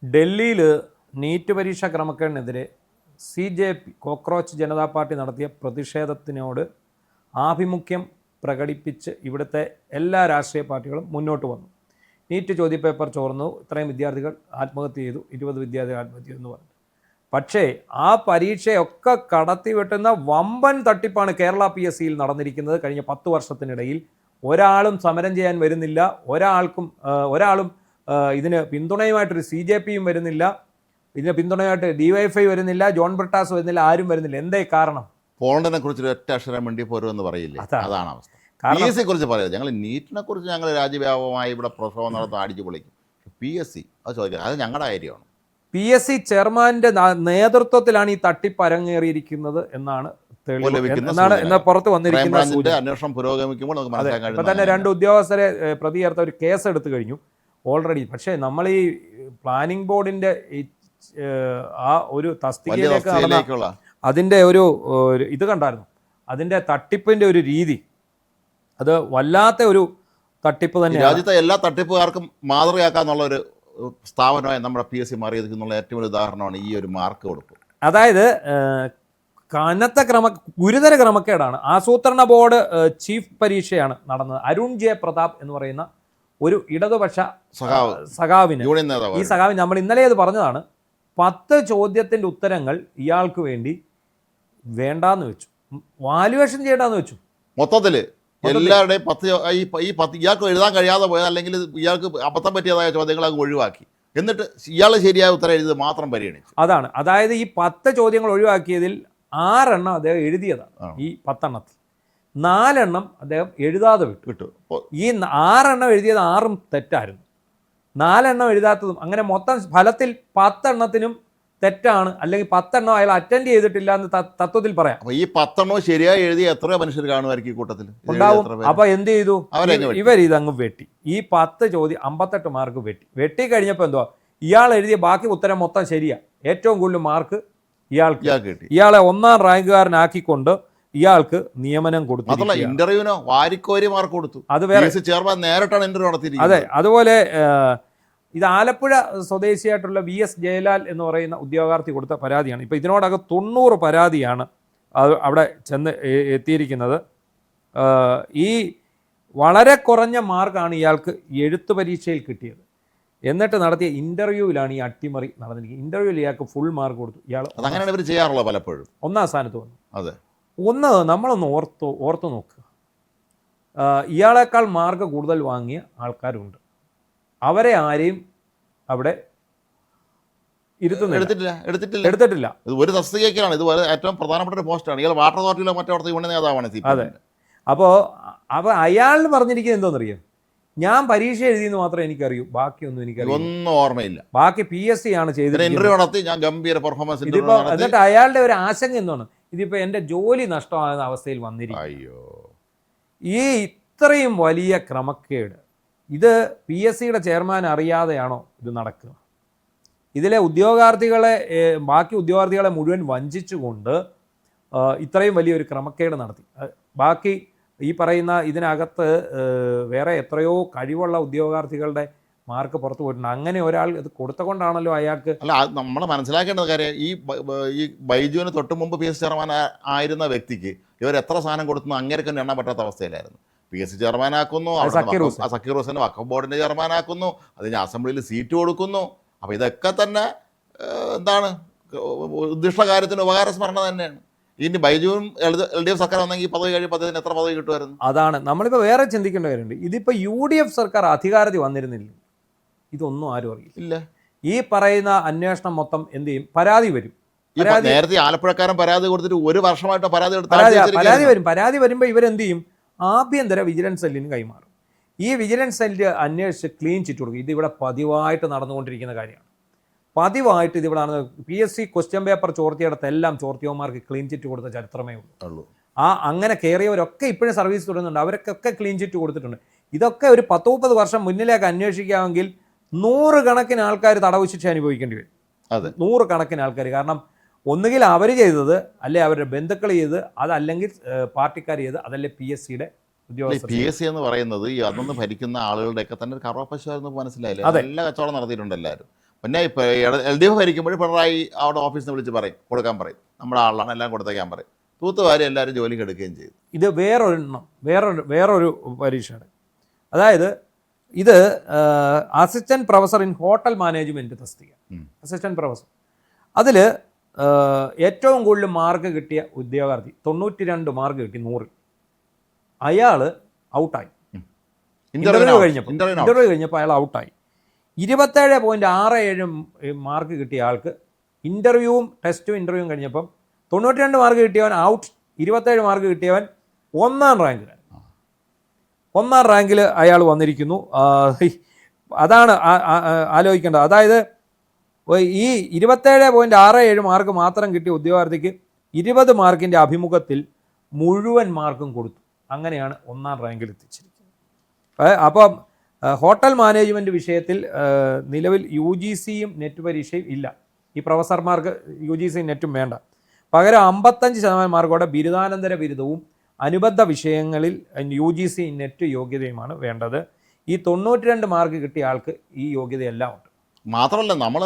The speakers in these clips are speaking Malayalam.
ഡൽഹിയിൽ നീറ്റ് പരീക്ഷാ ക്രമക്കേടിനെതിരെ CJP കോക്രോച്ച് ജനതാ പാർട്ടി നടത്തിയ പ്രതിഷേധത്തിനോട് ആഭിമുഖ്യം പ്രകടിപ്പിച്ച് ഇവിടുത്തെ എല്ലാ രാഷ്ട്രീയ പാർട്ടികളും മുന്നോട്ട് വന്നു. നീറ്റ് ചോദ്യപേപ്പർ ചോർന്നു, ഇത്രയും വിദ്യാർത്ഥികൾ ആത്മഹത്യ ചെയ്തു, 20 വിദ്യാർത്ഥികൾ ആത്മഹത്യ ചെയ്തു എന്ന് പറഞ്ഞു. പക്ഷേ ആ പരീക്ഷയൊക്കെ കടത്തിവെട്ടുന്ന വമ്പൻ തട്ടിപ്പാണ് കേരള PSCയിൽ നടന്നിരിക്കുന്നത്. കഴിഞ്ഞ 10 വർഷത്തിനിടയിൽ ഒരാളും സമരം ചെയ്യാൻ വരുന്നില്ല, ഒരാളും ഇതിന് പിന്തുണയുമായിട്ടൊരു CJPയും വരുന്നില്ല, ഇതിന് പിന്തുണയായിട്ട് DYFI വരുന്നില്ല, ജോൺ ബ്രിട്ടാസ് വരുന്നില്ല, ആരും വരുന്നില്ല. എന്തേ കാരണം? പോളണ്ടിനെ കുറിച്ച് ഒറ്റ അക്ഷരം വേണ്ടി പോരുമെന്ന് പറയില്ലേ, അതാണ് അവസ്ഥ. PSC കുറിച്ച് പറയാം. ഞങ്ങൾ നീറ്റിനെ കുറിച്ച് ഞങ്ങൾ രാജ്യവ്യാപകമായി ഇവിടെ പ്രസവം നടത്താൻ അടിച്ചു പൊളിക്കും. PSC അത് ചോദിക്കാം, അത് ഞങ്ങളുടെ കാര്യമാണ്. PSC ചെയർമാന്റെ നേതൃത്വത്തിലാണ് ഈ തട്ടിപ്പ് അരങ്ങേറിയിരിക്കുന്നത് എന്നാണ് പുറത്ത് വന്നിരിക്കുന്ന അന്വേഷണം പുരോഗമിക്കുമ്പോൾ നമുക്ക് മനസ്സിലാക്കാൻ ഇപ്പൊ തന്നെ 2 ഉദ്യോഗസ്ഥരെ പ്രതി ചേർത്ത ഒരു കേസ് എടുത്തു കഴിഞ്ഞു ഓൾറെഡി. പക്ഷേ നമ്മൾ ഈ പ്ലാനിംഗ് ബോർഡിന്റെ ആ ഒരു തസ്തികയിലേക്ക് നടന്ന അതിൻ്റെ ഒരു ഇത് കണ്ടായിരുന്നു, അതിൻ്റെ തട്ടിപ്പിൻ്റെ ഒരു രീതി, അത് വല്ലാത്ത ഒരു തട്ടിപ്പ് തന്നെ. രാജ്യത്തെ എല്ലാ തട്ടിപ്പുകാർക്കും മാതൃകയാക്കാന്നുള്ള ഒരു സ്ഥാപനമായി നമ്മുടെ PSC മാറിയതിനുള്ള ഏറ്റവും വലിയ ഉദാഹരണമാണ് ഈ ഒരു മാർക്ക് കൊടുപ്പ്. അതായത് ഗുരുതര ക്രമക്കേടാണ്. ആസൂത്രണ ബോർഡ് ചീഫ് പരീക്ഷയാണ് നടന്നത്. അരുൺ ജെ പ്രതാപ് എന്ന് പറയുന്ന ഒരു ഇടതുപക്ഷ സഖാവിന്, ഈ സഖാവിന് നമ്മൾ ഇന്നലെ അത് പറഞ്ഞതാണ്, 10 ചോദ്യത്തിൻ്റെ ഉത്തരങ്ങൾ ഇയാൾക്ക് വേണ്ടി വേണ്ടാന്ന് വെച്ചു, വാല്യുവേഷൻ ചെയ്യണ്ടെന്ന് വെച്ചു. മൊത്തത്തില് എല്ലാവരുടെയും 10 ഇയാൾക്ക് എഴുതാൻ കഴിയാതെ പോയത്, അല്ലെങ്കിൽ ഇയാൾക്ക് അബദ്ധം പറ്റിയതായ ചോദ്യങ്ങൾ അങ്ങ് ഒഴിവാക്കി, എന്നിട്ട് ഇയാൾ ശരിയായ ഉത്തരം എഴുതി മാത്രം പരിഗണിച്ചു. അതായത് ഈ 10 ചോദ്യങ്ങൾ ഒഴിവാക്കിയതിൽ 6 എണ്ണം അദ്ദേഹം എഴുതിയതാണ്. ഈ 10 എണ്ണത്തിൽ 4 എണ്ണം അദ്ദേഹം എഴുതാതെ വിട്ടു. ഈ 6 എണ്ണം എഴുതിയത് 6ഉം തെറ്റായിരുന്നു, 4 എണ്ണം എഴുതാത്തതും. അങ്ങനെ മൊത്തം ഫലത്തിൽ 10 എണ്ണത്തിനും തെറ്റാണ്, അല്ലെങ്കിൽ 10 എണ്ണം അയാൾ അറ്റൻഡ് ചെയ്തിട്ടില്ല എന്ന് തത്വത്തിൽ പറയാം. അപ്പൊ ഈ 10 എണ്ണവും ശരിയായി എഴുതിയ എത്രയോ മനുഷ്യർ കാണുമായിരിക്കും ഈ കൂട്ടത്തിൽ ഉണ്ടാവും. അപ്പൊ എന്ത് ചെയ്തു ഇവർ? ഇതങ്ങ് വെട്ടി. ഈ 10 ചോദ്യം 58 മാർക്ക് വെട്ടി കഴിഞ്ഞപ്പോൾ എന്തുവാ, ഇയാൾ എഴുതിയ ബാക്കി ഉത്തരം മൊത്തം ശരിയാ. ഏറ്റവും കൂടുതൽ മാർക്ക് ഇയാളെ 1ാം റാങ്കുകാരനാക്കിക്കൊണ്ട് ഇയാൾക്ക് നിയമനം കൊടുത്തു. ഇന്റർവ്യൂവിനോ വാരിക്കോരി മാർക്ക് കൊടുത്തു. അത് വേറെ ചെയർമാൻ നേരിട്ടാണ് ഇന്റർവ്യൂ നടത്തിയിരിക്കുന്നത്. അതെ, അതുപോലെ ഇത് ആലപ്പുഴ സ്വദേശിയായിട്ടുള്ള VS ജയലാൽ എന്ന് പറയുന്ന ഉദ്യോഗാർത്ഥി കൊടുത്ത പരാതിയാണ്. ഇപ്പോൾ ഇതിനോടകം 90 പരാതിയാണ് അവിടെ ചെന്ന് എത്തിയിരിക്കുന്നത്. ഈ വളരെ കുറഞ്ഞ മാർക്കാണ് ഇയാൾക്ക് എഴുത്ത് പരീക്ഷയിൽ കിട്ടിയത്. എന്നിട്ട് നടത്തിയ ഇൻ്റർവ്യൂവിലാണ് ഈ അട്ടിമറി നടന്നിരിക്കുന്നത്. ഇൻ്റർവ്യൂവിൽ ഇയാൾക്ക് ഫുൾ മാർക്ക് കൊടുത്തു. ഇയാൾ അങ്ങനെയാണ് ഇവർ ചെയ്യാറുള്ളത് പലപ്പോഴും. 1ാം സ്ഥാനത്ത് വന്നു. അതെ, നമ്മളൊന്ന് ഓർത്ത് നോക്കുക, ഇയാളെക്കാൾ മാർക്ക് കൂടുതൽ വാങ്ങിയ ആൾക്കാരുണ്ട്. അവരെ ആരെയും അവിടെ എടുത്തിട്ടില്ല. ഒരു തസ്തികയ്ക്കാണ് ഇത് ഏറ്റവും പ്രധാനപ്പെട്ട ഒരു പോസ്റ്റാണ്. ഇയാൾ വാട്ടർ അതോറിറ്റിയിലോ മറ്റേ യൂണിയൻ നേതാവാണ്. അതെ, അപ്പോൾ അയാൾ പറഞ്ഞിരിക്കുന്നത് എന്തോന്നറിയാം, ഞാൻ പരീക്ഷ എഴുതിയെന്ന് മാത്രമേ എനിക്കറിയൂ, ബാക്കിയൊന്നും എനിക്കറിയാം, ഒന്നും ഓർമ്മയില്ല. ബാക്കി PSC ആണ് ചെയ്തത്. ഇന്റർവ്യൂ നടത്തി, ഞാൻ ഗംഭീര പെർഫോമൻസ്. എന്നിട്ട് അയാളുടെ ഒരു ആശങ്ക എന്താണ്, ഇതിപ്പോൾ എൻ്റെ ജോലി നഷ്ടമാകുന്ന അവസ്ഥയിൽ വന്നിരിക്കും. അയ്യോ, ഈ ഇത്രയും വലിയ ക്രമക്കേട് ഇത് PSCയുടെ ചെയർമാൻ അറിയാതെയാണോ ഇത് നടക്കുക? ഇതിലെ ബാക്കി ഉദ്യോഗാർത്ഥികളെ മുഴുവൻ വഞ്ചിച്ചുകൊണ്ട് ഇത്രയും വലിയൊരു ക്രമക്കേട് നടത്തി. ബാക്കി ഈ പറയുന്ന ഇതിനകത്ത് വേറെ എത്രയോ കഴിവുള്ള ഉദ്യോഗാർത്ഥികളുടെ മാർക്ക് പുറത്തു പോയിട്ടുണ്ട്. അങ്ങനെ ഒരാൾ ഇത് കൊടുത്തുകൊണ്ടാണല്ലോ അയാൾക്ക്. അല്ല, നമ്മൾ മനസ്സിലാക്കേണ്ട കാര്യം, ഈ ബൈജുവിന് തൊട്ട് മുമ്പ് PSC ചെയർമാൻ ആയിരുന്ന വ്യക്തിക്ക് ഇവർ എത്ര സാധനം കൊടുത്തു അങ്ങേർക്ക് എണ്ണാൻ പറ്റാത്ത അവസ്ഥയിലായിരുന്നു. PSC ചെയർമാനാക്കുന്നു, സക്കീർ ഹുസൈൻ വഖഫ് ബോർഡിൻ്റെ ചെയർമാനാക്കുന്നു, അതിന് അസംബ്ലിയിൽ സീറ്റ് കൊടുക്കുന്നു. അപ്പോൾ ഇതൊക്കെ തന്നെ എന്താണ്, ഉദ്ദിഷ്ട കാര്യത്തിന് ഉപകാരസ്മരണ തന്നെയാണ്. ഇനി ബൈജുവും LDF സർക്കാർ വന്നെങ്കിൽ ഈ പദവി കഴിയും പദ്ധതിന് എത്ര പദവി കിട്ടുമായിരുന്നു? അതാണ് നമ്മളിപ്പോൾ വേറെ ചിന്തിക്കേണ്ട കാര്യമുണ്ട്. ഇതിപ്പോൾ UDF സർക്കാർ അധികാരത്തിൽ വന്നിരുന്നില്ല, ഇതൊന്നും ആരും അറിയില്ല. ഈ പറയുന്ന അന്വേഷണം മൊത്തം എന്ത് ചെയ്യും? പരാതി വരും. നേരത്തെ ആലപ്പുഴക്കാരൻ പരാതി കൊടുത്തിട്ട് 1 വർഷമായിട്ട് പരാതി വരും. പരാതി വരുമ്പോൾ ഇവരെന്ത് ചെയ്യും? ആഭ്യന്തര വിജിലൻസ് സെല്ലിന് കൈമാറും. ഈ വിജിലൻസ് സെല്ല് അന്വേഷിച്ച് ക്ലീൻ ചിറ്റ് കൊടുക്കും. ഇതിവിടെ പതിവായിട്ട് നടന്നുകൊണ്ടിരിക്കുന്ന കാര്യമാണ്. പതിവായിട്ട് ഇതിവിടെ PSC ക്വസ്റ്റ്യൻ പേപ്പർ ചോർത്തിയിടത്തെല്ലാം ചോർത്തിയവന്മാർക്ക് ക്ലീൻ ചിറ്റ് കൊടുത്ത ചരിത്രമേ ഉള്ളൂ. അങ്ങനെ കയറിയവരൊക്കെ ഇപ്പോഴും സർവീസ് തുടരുന്നുണ്ട്. അവർക്കൊക്കെ ക്ലീൻ ചിറ്റ് കൊടുത്തിട്ടുണ്ട്. ഇതൊക്കെ ഒരു 10-30 വർഷം മുന്നിലേക്ക് അന്വേഷിക്കാമെങ്കിൽ 100 കണക്കിന് ആൾക്കാർ തടവ് ശിക്ഷ അനുഭവിക്കേണ്ടി വരും. 100 കണക്കിന് ആൾക്കാർ. കാരണം ഒന്നുകിൽ അവർ ചെയ്തത്, അല്ലെ അവരുടെ ബന്ധുക്കൾ ചെയ്ത്, അതല്ലെങ്കിൽ പാർട്ടിക്കാർ ചെയ്ത്, അതല്ലേ PSCയുടെ ഉദ്യോഗസ്ഥർ. PSC എന്ന് പറയുന്നത് ഈ അതൊന്ന് ഭരിക്കുന്ന ആളുകളുടെയൊക്കെ തന്നെ ഒരു കറവപ്പശുവായിരുന്നു. മനസ്സിലായില്ലേ? എല്ലാ കച്ചവടം നടത്തിയിട്ടുണ്ട് എല്ലാവരും. പിന്നെ ഇപ്പോൾ LDF ഭരിക്കുമ്പോൾ പിണറായി അവിടെ ഓഫീസിൽ നിന്ന് വിളിച്ച് പറയും, കൊടുക്കാൻ പറയും, നമ്മുടെ ആളാണ് എല്ലാം കൊടുത്തേക്കാൻ പറയും. തൂത്തുവാരി എല്ലാവരും ജോലിക്ക് എടുക്കുകയും ചെയ്തു. ഇത് വേറൊരു പരീക്ഷയാണ്. അതായത് ഇത് assistant professor in hotel management തസ്തിക, അസിസ്റ്റൻറ്റ് പ്രൊഫസർ. അതിൽ ഏറ്റവും കൂടുതൽ മാർക്ക് കിട്ടിയ ഉദ്യോഗാർത്ഥി 92 മാർക്ക് കിട്ടി 100-ൽ. അയാൾ ഔട്ടായി. ഇൻ്റർവ്യൂ കഴിഞ്ഞപ്പോൾ അയാൾ ഔട്ടായി. 27.67 മാർക്ക് കിട്ടിയ ആൾക്ക് ഇൻ്റർവ്യൂവും ഇൻ്റർവ്യൂവും കഴിഞ്ഞപ്പം 92 മാർക്ക് കിട്ടിയവൻ ഔട്ട്, 27 മാർക്ക് കിട്ടിയവൻ 1ാം റാങ്കിലാണ്. 1ാം റാങ്കിൽ അയാൾ വന്നിരിക്കുന്നു. അതാണ് ആലോചിക്കേണ്ടത്. അതായത് ഈ 27.67 മാർക്ക് മാത്രം കിട്ടിയ ഉദ്യോഗാർത്ഥിക്ക് 20 മാർക്കിൻ്റെ അഭിമുഖത്തിൽ മുഴുവൻ മാർക്കും കൊടുത്തു. അങ്ങനെയാണ് 1ാം റാങ്കിൽ എത്തിച്ചിരിക്കുന്നത്. അപ്പം ഹോട്ടൽ മാനേജ്മെൻറ്റ് വിഷയത്തിൽ നിലവിൽ UGCയും നെറ്റ് പരീക്ഷയും ഇല്ല. ഈ പ്രൊഫസർമാർക്ക് UGCയും നെറ്റും വേണ്ട. പകരം 55% മാർക്കോടെ ബിരുദാനന്തര ബിരുദവും അനുബന്ധ വിഷയങ്ങളിൽ UGC നെറ്റ് യോഗ്യതയുമാണ് വേണ്ടത്. ഈ 92 മാർക്ക് കിട്ടിയ ആൾക്ക് ഈ യോഗ്യതയെല്ലാം ഉണ്ട്. മാത്രമല്ല, നമ്മൾ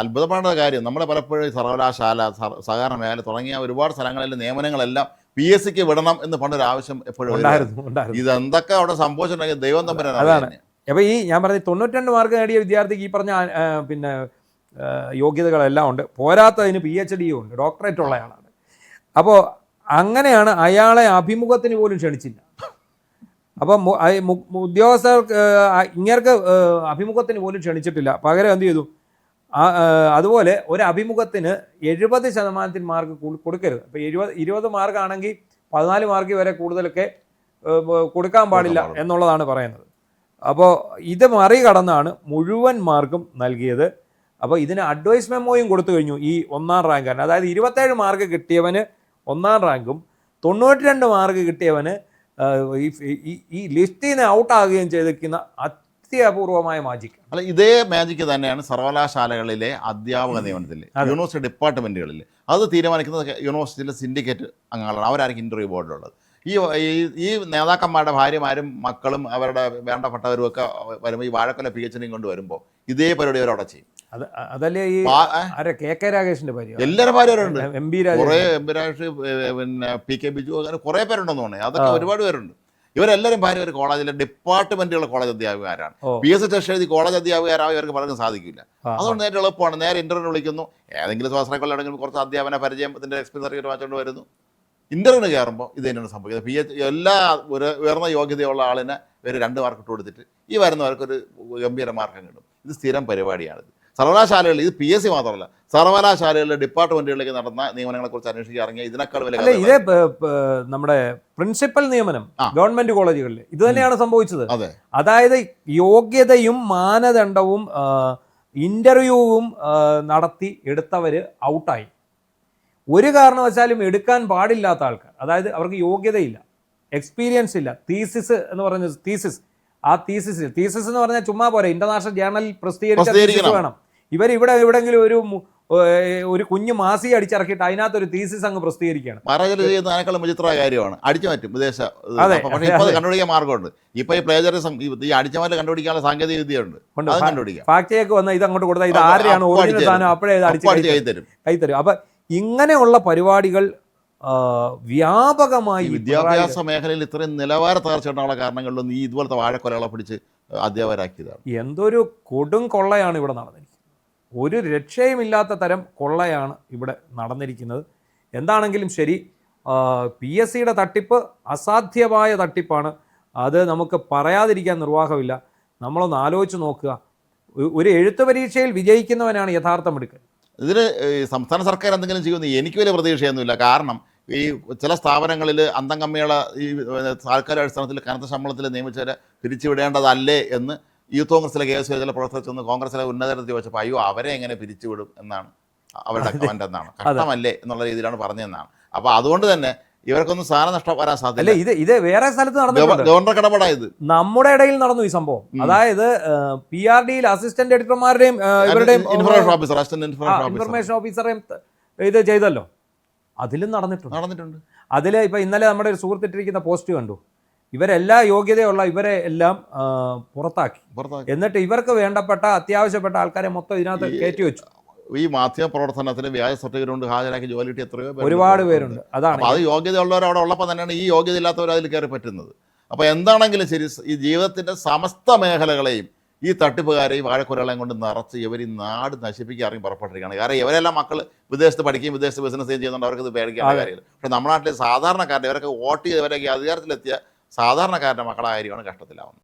അത്ഭുതപ്പെടേണ്ട കാര്യം, നമ്മൾ പലപ്പോഴും സർവകലാശാല, സഹകരണ മേഖല തുടങ്ങിയ ഒരുപാട് സ്ഥലങ്ങളിൽ നിയമനങ്ങളെല്ലാം PSCക്ക് വിടണം എന്ന് പണ്ടൊരു ആവശ്യം എപ്പോഴും ഉണ്ടായിരുന്നു. ഇതെന്തൊക്കെ അവിടെ സംഭവിച്ചിട്ടുണ്ടെങ്കിൽ ദൈവം തമ്പുരാനാണ്. അതാണ്. അപ്പോൾ ഈ ഞാൻ പറഞ്ഞ 92 മാർക്ക് നേടിയ വിദ്യാർത്ഥിക്ക് ഈ പറഞ്ഞ പിന്നെ യോഗ്യതകളെല്ലാം ഉണ്ട്. പോരാത്തതിന് PhD ഉണ്ട്, ഡോക്ടറേറ്റ് ഉള്ളയാളാണ്. അപ്പോൾ അങ്ങനെയാണ് അയാളെ അഭിമുഖത്തിന് പോലും ക്ഷണിച്ചില്ല. അപ്പം ഉദ്യോഗസ്ഥർക്ക് ഇങ്ങേർക്ക് അഭിമുഖത്തിന് പോലും ക്ഷണിച്ചിട്ടില്ല. പകരം എന്ത് ചെയ്തു? അതുപോലെ ഒരു അഭിമുഖത്തിന് 70% മാർക്ക് കൊടുക്കരുത്. അപ്പോൾ 20 മാർക്കാണെങ്കിൽ 14 മാർക്ക് വരെ കൂടുതലൊക്കെ കൊടുക്കാൻ പാടില്ല എന്നുള്ളതാണ് പറയുന്നത്. അപ്പോൾ ഇത് മറികടന്നാണ് മുഴുവൻ മാർക്കും നൽകിയത്. അപ്പോൾ ഇതിന് അഡ്വൈസ് മെമ്മോയും കൊടുത്തു കഴിഞ്ഞു ഈ 1ാം റാങ്കാരന്. അതായത് 27 മാർക്ക് കിട്ടിയവന് 1ാം റാങ്കും 92 മാർക്ക് കിട്ടിയവന് ഈ ലിസ്റ്റിൽ നിന്ന് ഔട്ടാകുകയും ചെയ്തിരിക്കുന്ന അത്യപൂർവമായ മാജിക്. അല്ല, ഇതേ മാജിക്ക് തന്നെയാണ് സർവകലാശാലകളിലെ അധ്യാപക നിയമനത്തിൽ, യൂണിവേഴ്സിറ്റി ഡിപ്പാർട്ട്മെൻറ്റുകളിൽ. അത് തീരുമാനിക്കുന്നത് യൂണിവേഴ്സിറ്റിയിലെ സിൻഡിക്കേറ്റ് അംഗങ്ങളാണ്. അവരായിരിക്കും ഇൻ്റർവ്യൂ ബോർഡിലുള്ളത്. ഈ നേതാക്കന്മാരുടെ ഭാര്യമാരും മക്കളും അവരുടെ വേണ്ടപ്പെട്ടവരും ഒക്കെ വരുമ്പോൾ ഈ വാഴക്കൊല PhD കൊണ്ട് വരുമ്പോൾ ഇതേ പരിപാടി അവരവിടെ ചെയ്യും. അതല്ലേ ഈ KK രാഗേഷിന്റെ ഭാര്യ, എല്ലാവരും ഭാര്യവരുണ്ട്. കുറേ രാജേഷ്, പിന്നെ PK ബിജു, അങ്ങനെ കുറേ പേരുണ്ടെന്ന് തോന്നുന്നത്. അതൊക്കെ ഒരുപാട് പേരുണ്ട്. ഇവരെല്ലാവരും ഭാര്യ ഒരു കോളേജിലെ ഡിപ്പാർട്ട്മെന്റുള്ള കോളേജ് അധ്യാപകരാണ്. PSC ടെസ്റ്റ് എഴുതി കോളേജ് അധ്യാപകരാവും ഇവർക്ക് പലർക്കും സാധിക്കില്ല. അതുകൊണ്ട് നേരെ എളുപ്പമാണ്. നേരെ ഇന്റർവ്യൂ വിളിക്കുന്നു, ഏതെങ്കിലും സ്വാശ്രയക്കൊള്ളാണെങ്കിൽ കുറച്ച് അധ്യാപന പരിചയത്തിൻ്റെ എക്സ്പീരിയൻസ് സർട്ടിഫിക്കറ്റ് വാങ്ങിച്ചുകൊണ്ട് വരുന്നു. ഇന്റർവ്യൂവിന് കയറുമ്പോൾ ഇത് തന്നെയാണ് സംഭവിക്കുന്നത്. എല്ലാ ഉയർന്ന യോഗ്യതയുള്ള ആളിനെ ഒരു 2 മാർക്ക് ഇട്ട് കൊടുത്തിട്ട് ഈ വരുന്നവർക്കൊരു ഗംഭീര മാർക്കം കിട്ടും. ഇത് സ്ഥിരം പരിപാടിയാണിത്. സർവകലാശാലകളിൽ, ഇത് PSC മാത്രമല്ല, സർവകലാശാലകളിലെ ഡിപ്പാർട്ട്മെന്റുകളിലേക്ക് നടന്ന നിയമനങ്ങളെക്കുറിച്ച് അന്വേഷിക്കാൻ ഇറങ്ങിയ ഇതിനേക്കാൾ വലിയ ഇതേ നമ്മുടെ പ്രിൻസിപ്പൽ നിയമനം ഗവൺമെന്റ് കോളേജുകളിൽ ഇത് തന്നെയാണ് സംഭവിച്ചത്. അതായത് യോഗ്യതയും മാനദണ്ഡവും ഇന്റർവ്യൂവും നടത്തി എടുത്തവര് ഔട്ടായി. ഒരു കാരണവശാലും എടുക്കാൻ പാടില്ലാത്ത ആൾക്കാർ, അതായത് അവർക്ക് യോഗ്യതയില്ല, എക്സ്പീരിയൻസ് ഇല്ല, തീസിസ് എന്ന് പറഞ്ഞ തീസിസ് എന്ന് പറഞ്ഞാൽ ചുമ്മാ പോരെ, ഇന്റർനാഷണൽ ജേർണലിൽ പ്രസിദ്ധീകരിച്ച വേണം. ഇവരിവിടെ എവിടെങ്കിലും ഒരു കുഞ്ഞു മാസി അടിച്ചിറക്കിയിട്ട് അതിനകത്തൊരു തീസിസ് അങ്ങ് പ്രസിദ്ധീകരിക്കുകയാണ്. കാര്യമാണ്. അടിച്ചു മാറ്റും വിദേശ. കണ്ടുപിടിക്കാൻ മാർഗമുണ്ട്. ഇപ്പൊ ഈ പ്ലേജറിസം, ഈ അടിച്ചുമാറ്റം കണ്ടുപിടിക്കാനുള്ള സാങ്കേതിക വിദ്യയുണ്ട്. ഫാക്ട് ചെക്ക് വന്ന ഇത് അങ്ങോട്ട് കൊടുത്താൽ ഇത് ആരുടെയാണ് ഒറിജിനൽ സാധനം അപ്പോഴേ കൈത്തരും. അപ്പൊ ഇങ്ങനെയുള്ള പരിപാടികൾ വ്യാപകമായി വിദ്യാഭ്യാസ മേഖലയിൽ ഇത്രയും നിലവാര തകർച്ചയുള്ള കാരണങ്ങളിലൊന്നും ഈ ഇതുപോലത്തെ വാഴക്കൊലകളെ പിടിച്ച് അധ്യാപകരാക്കിയതാണ്. എന്തൊരു കൊടും കൊള്ളയാണ് ഇവിടെ നടന്നിരിക്കുന്നത്. ഒരു രക്ഷയുമില്ലാത്ത തരം കൊള്ളയാണ് ഇവിടെ നടന്നിരിക്കുന്നത്. എന്താണെങ്കിലും ശരി, PSCയുടെ തട്ടിപ്പ് അസാധ്യമായ തട്ടിപ്പാണ്. അത് നമുക്ക് പറയാതിരിക്കാൻ നിർവാഹമില്ല. നമ്മളൊന്ന് ആലോചിച്ച് നോക്കുക. ഒരു എഴുത്ത് പരീക്ഷയിൽ വിജയിക്കുന്നവനാണ് യഥാർത്ഥ മിടുക്കൻ. ഇതിന് സംസ്ഥാന സർക്കാർ എന്തെങ്കിലും ചെയ്യുമെന്ന് എനിക്ക് വലിയ പ്രതീക്ഷയൊന്നുമില്ല. കാരണം ഈ ചില സ്ഥാപനങ്ങളിൽ അന്തം കമ്മിയുള്ള ഈ താൽക്കാലിക അടിസ്ഥാനത്തിൽ കനത്ത ശമ്പളത്തിൽ നിയമിച്ചവരെ പിരിച്ചുവിടേണ്ടതല്ലേ എന്ന് യൂത്ത് കോൺഗ്രസിലെ KS ചില പ്രവർത്തകർ ചെന്ന് കോൺഗ്രസിലെ ഉന്നതരത്തിൽ ചോദിച്ചപ്പോൾ അയ്യോ അവരെ എങ്ങനെ പിരിച്ചുവിടും എന്നാണ് അവരുടെ കമന്റ്. എന്നാണ് കഷ്ടമല്ലേ എന്നുള്ള രീതിയിലാണ് പറഞ്ഞതെന്നാണ്. അപ്പോൾ അതുകൊണ്ട് തന്നെ ഇവർക്കൊന്നും സ്ഥാനം നഷ്ടം വരാൻ സാധ്യത. ഇത് വേറെ സ്ഥലത്ത് നടന്നു, കടപടായത് നമ്മുടെ ഇടയിൽ നടന്നു ഈ സംഭവം. അതായത് PRDയിൽ അസിസ്റ്റന്റ് എഡിറ്റർമാരുടെയും ഇവരുടെയും ഇൻഫർമേഷൻ ഓഫീസറേയും ഇത് ചെയ്തല്ലോ. അതിലും നടന്നിട്ടുണ്ട്. നടന്നിട്ടുണ്ട്. അതിൽ ഇപ്പൊ ഇന്നലെ നമ്മുടെ ഒരു സുഹൃത്തിട്ടിരിക്കുന്ന പോസ്റ്റ് കണ്ടു. ഇവരെല്ലാ യോഗ്യതയുള്ള ഇവരെ എല്ലാം പുറത്താക്കി. പുറത്താക്കി. എന്നിട്ട് ഇവർക്ക് വേണ്ടപ്പെട്ട അത്യാവശ്യപ്പെട്ട ആൾക്കാരെ മൊത്തം ഇതിനകത്ത് കയറ്റി വെച്ചു. ഈ മാധ്യമ പ്രവർത്തനത്തിന് വ്യാജ സർട്ടിഫിക്കറ്റ് കൊണ്ട് ഹാജരാക്കി ജോലി കിട്ടിയ എത്രയോ ഒരുപാട് പേരുണ്ട്. അതാണ് അത് യോഗ്യതയുള്ളവർ അവിടെ ഉള്ളപ്പോൾ തന്നെയാണ് ഈ യോഗ്യത ഇല്ലാത്തവർ അതിൽ കയറി പറ്റുന്നത്. അപ്പോൾ എന്താണെങ്കിലും ശരി, ഈ ജീവിതത്തിൻ്റെ സമസ്ത മേഖലകളെയും ഈ തട്ടിപ്പുകാരെയും വാഴക്കുരകളെയും കൊണ്ട് നിറച്ച് ഇവർ ഈ നാട് നശിപ്പിക്കാൻ ഇറങ്ങി പുറപ്പെട്ടിരിക്കുകയാണ്. കാരണം ഇവരെല്ലാം മക്കൾ വിദേശത്ത് പഠിക്കുകയും വിദേശത്ത് ബിസിനസ് ചെയ്യുന്നുണ്ട്, അവർക്ക് ഇത് പേടിക്കേണ്ട കാര്യമില്ല. പക്ഷേ നമ്മുടെ നാട്ടിലെ സാധാരണക്കാരുടെ ഇവരൊക്കെ വോട്ട് ചെയ്തവരൊക്കെ അധികാരത്തിലെത്തിയ സാധാരണക്കാരുടെ മക്കളായിരിക്കുകയാണ് കഷ്ടത്തിലാവുന്നത്.